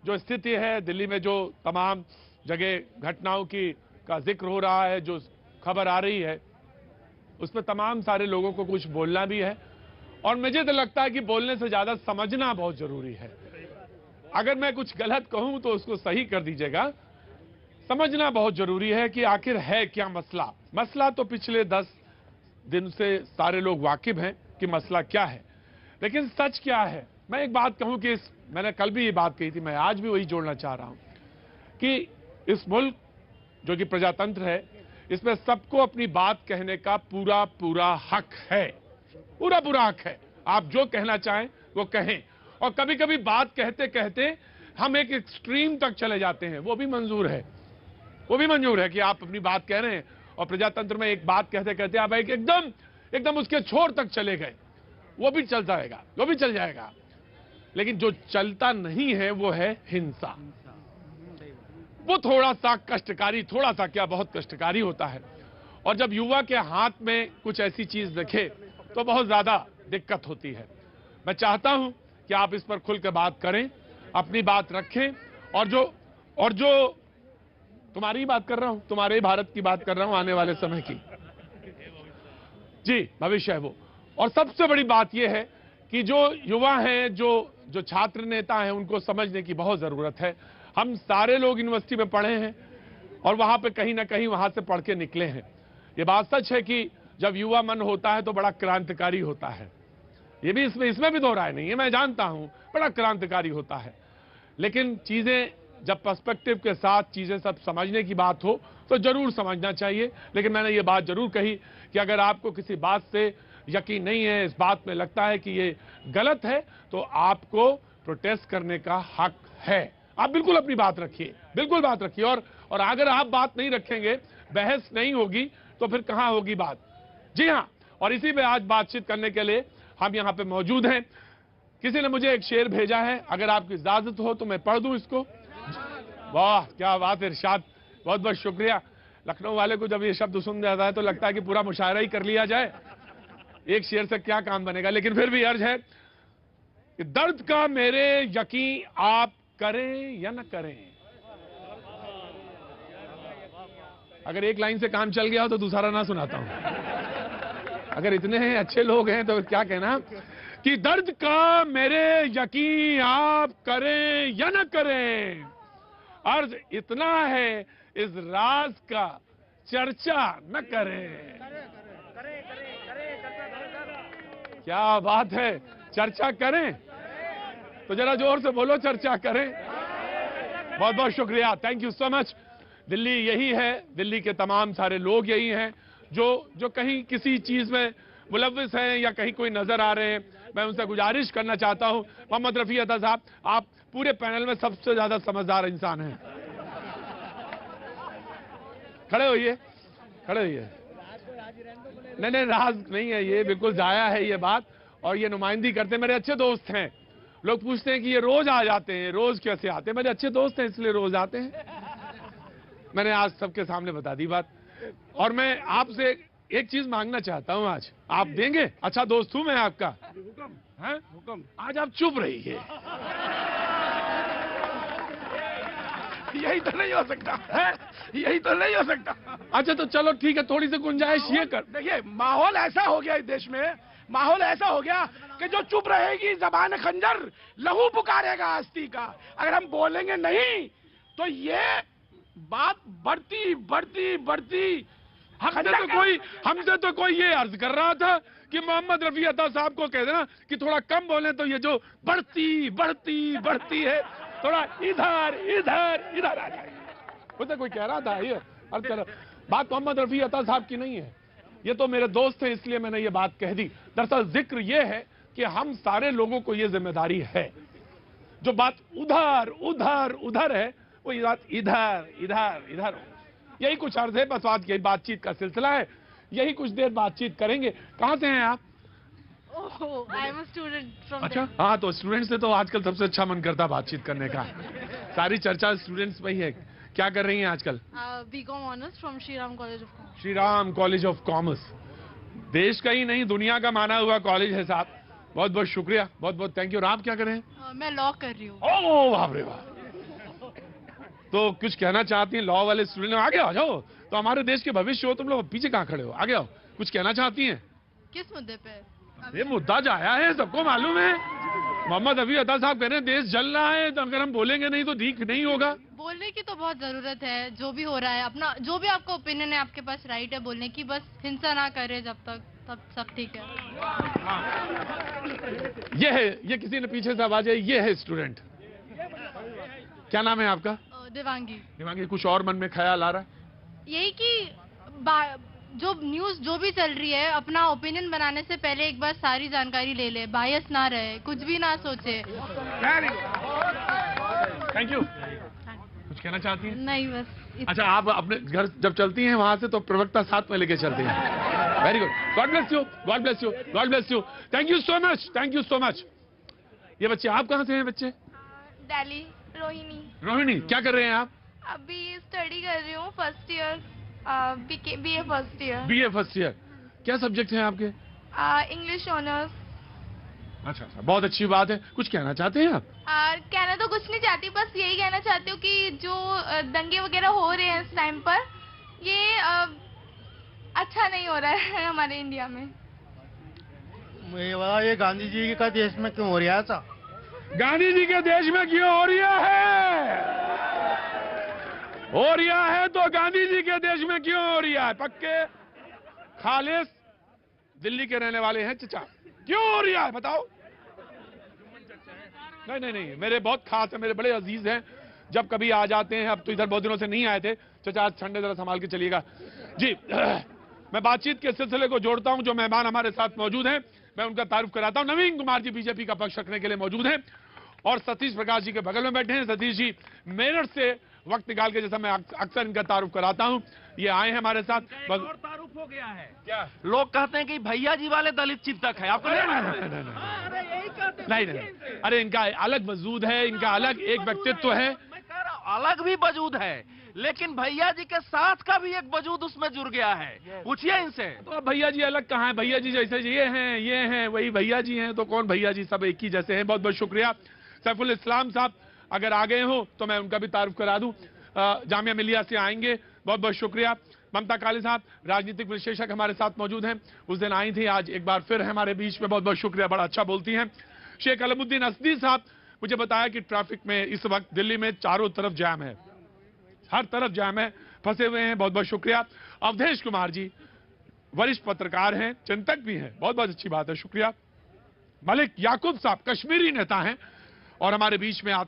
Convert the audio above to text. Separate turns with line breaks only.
जो स्थिति है दिल्ली में, जो तमाम जगह घटनाओं का जिक्र हो रहा है, जो खबर आ रही है, उसमें तमाम सारे लोगों को कुछ बोलना भी है। और मुझे तो लगता है कि बोलने से ज्यादा समझना बहुत जरूरी है। अगर मैं कुछ गलत कहूं तो उसको सही कर दीजिएगा। समझना बहुत जरूरी है कि आखिर है क्या मसला। मसला तो पिछले 10 दिन से सारे लोग वाकिफ हैं कि मसला क्या है, लेकिन सच क्या है। मैं एक बात कहूं कि मैंने कल भी ये बात कही थी, मैं आज भी वही जोड़ना चाह रहा हूं कि इस मुल्क जो कि प्रजातंत्र है, इसमें सबको अपनी बात कहने का पूरा पूरा हक है। पूरा पूरा हक है। आप जो कहना चाहें वो कहें। और कभी कभी बात कहते कहते हम एक एक्सट्रीम तक चले जाते हैं, वो भी मंजूर है। वो भी मंजूर है कि आप अपनी बात कह रहे हैं और प्रजातंत्र में एक बात कहते कहते आप एकदम उसके छोर तक चले गए, वो भी चल जाएगा, वो भी चल जाएगा। लेकिन जो चलता नहीं है वो है हिंसा। वो थोड़ा सा कष्टकारी, थोड़ा सा क्या बहुत कष्टकारी होता है। और जब युवा के हाथ में कुछ ऐसी चीज दिखे तो बहुत ज्यादा दिक्कत होती है। मैं चाहता हूं कि आप इस पर खुल कर बात करें, अपनी बात रखें। और जो तुम्हारी बात कर रहा हूं, तुम्हारे भारत की बात कर रहा हूं, आने वाले समय की, जी भविष्य है वो। और सबसे बड़ी बात यह है कि जो युवा हैं, जो छात्र नेता हैं, उनको समझने की बहुत जरूरत है। हम सारे लोग यूनिवर्सिटी में पढ़े हैं और वहां पे कहीं ना कहीं वहां से पढ़ के निकले हैं। ये बात सच है कि जब युवा मन होता है तो बड़ा क्रांतिकारी होता है। ये भी इसमें भी दो राय नहीं है, मैं जानता हूं, बड़ा क्रांतिकारी होता है। लेकिन चीजें जब पर्सपेक्टिव के साथ चीजें सब समझने की बात हो तो जरूर समझना चाहिए। लेकिन मैंने ये बात जरूर कही कि अगर आपको किसी बात से यकीन नहीं है, इस बात में लगता है कि ये गलत है, तो आपको प्रोटेस्ट करने का हक है। आप बिल्कुल अपनी बात रखिए, बिल्कुल बात रखिए। और अगर आप बात नहीं रखेंगे, बहस नहीं होगी, तो फिर कहां होगी बात। जी हां, और इसी पे आज बातचीत करने के लिए हम यहां पे मौजूद हैं। किसी ने मुझे एक शेर भेजा है, अगर आपकी इजाजत हो तो मैं पढ़ दूं इसको। वाह क्या बात है इरशाद, बहुत बहुत शुक्रिया। लखनऊ वाले को जब ये शब्द सुन जाता है तो लगता है कि पूरा मुशायरा ही कर लिया जाए। एक शेर से क्या काम बनेगा, लेकिन फिर भी अर्ज है कि दर्द का मेरे यकीन आप करें या न करें। अगर एक लाइन से काम चल गया हो तो दूसरा ना सुनाता हूं। अगर इतने हैं अच्छे लोग हैं तो क्या कहना कि दर्द का मेरे यकीन आप करें या न करें, अर्ज इतना है इस राज का चर्चा न करें। क्या बात है, चर्चा करें तो जरा जोर से बोलो, चर्चा करें। बहुत बहुत शुक्रिया, thank you so much. Delhi यही है, दिल्ली के तमाम सारे लोग यही हैं जो कहीं किसी चीज में मुलव्विस हैं या कहीं कोई नजर आ रहे हैं। मैं उनसे गुजारिश करना चाहता हूं, मोहम्मद रफी अता साहब, आप पूरे पैनल में सबसे ज्यादा समझदार इंसान हैं। खड़े होइए, खड़े होइए। नहीं, राज नहीं है ये, बिल्कुल जाया है ये बात। और ये नुमाइंदी करते मेरे अच्छे दोस्त हैं। लोग पूछते हैं कि ये रोज आ जाते हैं, रोज कैसे आते हैं। मेरे अच्छे दोस्त हैं इसलिए रोज आते हैं। मैंने आज सबके सामने बता दी बात। और मैं आपसे एक चीज मांगना चाहता हूं, आज आप देंगे? अच्छा दोस्त हूं मैं आपका। हुक्म। आज आप चुप रहिए।
यही तो नहीं हो सकता है, यही तो नहीं हो सकता।
अच्छा तो चलो ठीक है, थोड़ी सी गुंजाइश ये कर।
देखिए माहौल ऐसा हो गया इस देश में, माहौल ऐसा हो गया कि जो चुप रहेगी जबान खंजर लहू पुकारेगा हस्ती का। अगर हम बोलेंगे नहीं तो ये बात बढ़ती बढ़ती बढ़ती।
हमसे तो कोई ये अर्ज कर रहा था कि मोहम्मद रफी अता साहब को कह देना कि थोड़ा कम बोले, तो ये जो बढ़ती बढ़ती बढ़ती है थोड़ा इधर इधर इधर आ जाएगी। वो तो कोई कह रहा था ये अर्ज कर। बात मोहम्मद रफी अता साहब की नहीं है, ये तो मेरे दोस्त हैं इसलिए मैंने ये बात कह दी। दरअसल जिक्र ये है कि हम सारे लोगों को ये जिम्मेदारी है। जो बात उधर उधर उधर है वो ये बात इधर इधर इधर। यही कुछ अर्ज है, बस बात यही बातचीत का सिलसिला है। यही कुछ देर बातचीत करेंगे। कहां से हैं आप?
I am a student from.
अच्छा हाँ, तो स्टूडेंट से तो आजकल सबसे अच्छा मन करता बातचीत करने का। सारी चर्चा स्टूडेंट्स में ही है। क्या कर रही हैं आजकल?
BCom honours from Shri Ram College of Commerce.
Shri Ram College of Commerce, देश का ही नहीं दुनिया का माना हुआ कॉलेज है साहब। बहुत बहुत शुक्रिया, बहुत बहुत थैंक यू। और आप क्या करें?
मैं लॉ कर रही हूँ।
ओह बाप रे बाप, तो कुछ कहना चाहती हैं लॉ वाले स्टूडेंट? आगे आ जाओ, तो हमारे देश के भविष्य हो, तुम लोग पीछे कहाँ खड़े हो? आगे आओ, कुछ कहना चाहती हैं?
किस मुद्दे पे?
ये मुद्दा जो आया है सबको मालूम है। मोहम्मद हफीज अता साहब कह रहे हैं देश जल रहा है, तो अगर हम बोलेंगे नहीं तो ठीक नहीं होगा।
बोलने की तो बहुत जरूरत है, जो भी हो रहा है अपना, जो भी आपका ओपिनियन है आपके पास राइट है बोलने की, बस हिंसा ना करे जब तक, तब सब ठीक है।
ये है, ये किसी ने पीछे से आवाज है, ये है स्टूडेंट। क्या नाम है आपका?
देवांगी।
दिमागी कुछ और मन में ख्याल आ रहा है?
यही कि जो न्यूज जो भी चल रही है, अपना ओपिनियन बनाने से पहले एक बार सारी जानकारी ले ले, बायस ना रहे, कुछ भी ना सोचे।
Thank you. कुछ कहना चाहती हैं?
नहीं बस।
अच्छा, आप अपने घर जब चलती हैं वहां से तो प्रवक्ता साथ में लेके चलती हैं। Very good, God bless you, God bless you, God bless you, thank you so much, thank you so much. ये बच्चे, आप कहाँ से हैं बच्चे?
दिल्ली। रोहिणी।
रोहिणी, क्या कर रहे हैं आप?
अभी स्टडी कर रही हूँ, first year, BA first year.
BA first year. क्या सब्जेक्ट हैं आपके?
English honours.
अच्छा अच्छा, बहुत अच्छी बात है। कुछ कहना चाहते हैं आप?
कहना तो कुछ नहीं चाहती, बस यही कहना चाहती हूँ कि जो दंगे वगैरह हो रहे हैं इस टाइम पर, ये अच्छा नहीं हो रहा है हमारे इंडिया में।
ये गांधी जी का देश में क्यों हो रहा है ऐसा?
गांधी जी के देश में क्यों हो रहा है? हो रहा है तो गांधी जी के देश में क्यों हो रहा है? पक्के खालिस दिल्ली के रहने वाले हैं चचा, क्यों हो रहा है बताओ? नहीं नहीं नहीं, मेरे बहुत खास है, मेरे बड़े अजीज हैं, जब कभी आ जाते हैं। अब तो इधर बहुत दिनों से नहीं आए थे। चचा आज ठंडे जरा संभाल के चलिएगा जी। मैं बातचीत के सिलसिले को जोड़ता हूं। जो मेहमान हमारे साथ मौजूद हैं मैं उनका तारुफ कराता हूं। नवीन कुमार जी बीजेपी का पक्ष रखने के लिए मौजूद हैं और सतीश प्रकाश जी के बगल में बैठे हैं। सतीश जी मेरठ से वक्त निकाल के, जैसा मैं अक्सर इनका तारुफ कराता हूं, ये आए हैं हमारे साथ।
और तारुफ हो गया है
क्या
लोग कहते हैं कि भैया जी वाले दलित चिंतक है, आपको नहीं
नहीं, अरे इनका अलग वजूद है, इनका अलग एक व्यक्तित्व है।
मैं कह रहा हूं अलग भी वजूद है, लेकिन भैया जी के साथ का भी एक वजूद उसमें जुड़ गया है। पूछिए इनसे।
तो अब भैया जी अलग कहाँ है? भैया जी जैसे ये हैं वही भैया जी हैं, तो कौन भैया जी, सब एक ही जैसे हैं। बहुत बहुत शुक्रिया। सैफुल इस्लाम साहब अगर आ गए हो तो मैं उनका भी तारुफ करा दूं। जामिया मिलिया से आएंगे, बहुत बहुत शुक्रिया। ममता काली साहब राजनीतिक विश्लेषक हमारे साथ मौजूद हैं, उस दिन आई थी, आज एक बार फिर है हमारे बीच में, बहुत बहुत शुक्रिया, बड़ा अच्छा बोलती हैं। शेख अलमुद्दीन असदी साहब मुझे बताया कि ट्रैफिक में इस वक्त दिल्ली में चारों तरफ जाम है, हर तरफ जाम है, फंसे हुए हैं, बहुत बहुत शुक्रिया। अवधेश कुमार जी वरिष्ठ पत्रकार हैं, चिंतक भी हैं, बहुत बहुत अच्छी बात है, शुक्रिया। मलिक याकूब साहब कश्मीरी नेता हैं और हमारे बीच में आते